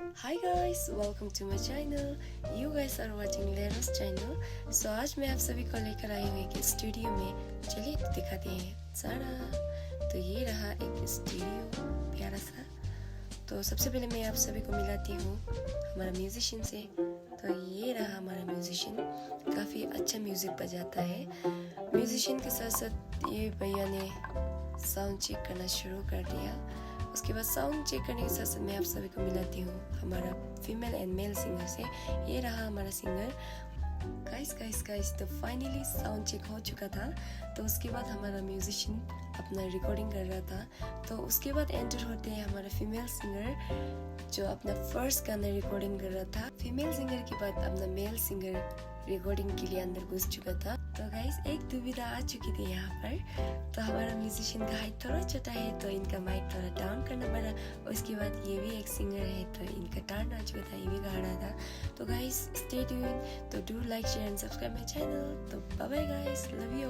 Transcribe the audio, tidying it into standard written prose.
Hi guys, welcome to my channel. You guys are watching Leros channel. So आज मैं आप सभी को लेकर आई हूँ एक स्टूडियो में. चलिए दिखाते हैं सारा. तो ये रहा एक स्टूडियो प्यारा सा. तो सबसे पहले मैं आप सभी को मिलाती हूँ हमारा म्यूजिशियन से. तो ये रहा हमारा म्यूजिशियन. काफ़ी अच्छा म्यूज़िक बजाता है. म्यूजिशियन के साथ साथ ये भैया ने साउंड चेक करना शुरू कर दिया. उसके बाद साउंड चेक करने के साथ साथ मैं आप सभी को मिलाती हूँ हमारा फीमेल एंड मेल सिंगर से. ये रहा हमारा सिंगर. गाइस तो फाइनली साउंड चेक हो चुका था. तो उसके बाद हमारा म्यूजिशियन अपना रिकॉर्डिंग कर रहा था. तो उसके बाद एंटर होते हैं हमारा फीमेल सिंगर जो अपना फर्स्ट गाना रिकॉर्डिंग कर रहा था. फीमेल सिंगर के बाद अपना मेल सिंगर रिकॉर्डिंग के लिए अंदर घुस चुका था. तो गाइस एक दुविधा आ चुकी थी यहाँ पर. तो हमारा म्यूजिशियन का हाइट थोड़ा छोटा है तो इनका माइक थोड़ा डाउन करना पड़ा. उसके बाद ये भी एक सिंगर है तो इनका टर्न आ चुका था. ये भी गा रहा था. तो गाइस स्टे ट्यून्ड. तो do like share and subscribe my channel. तो bye bye guys, love you.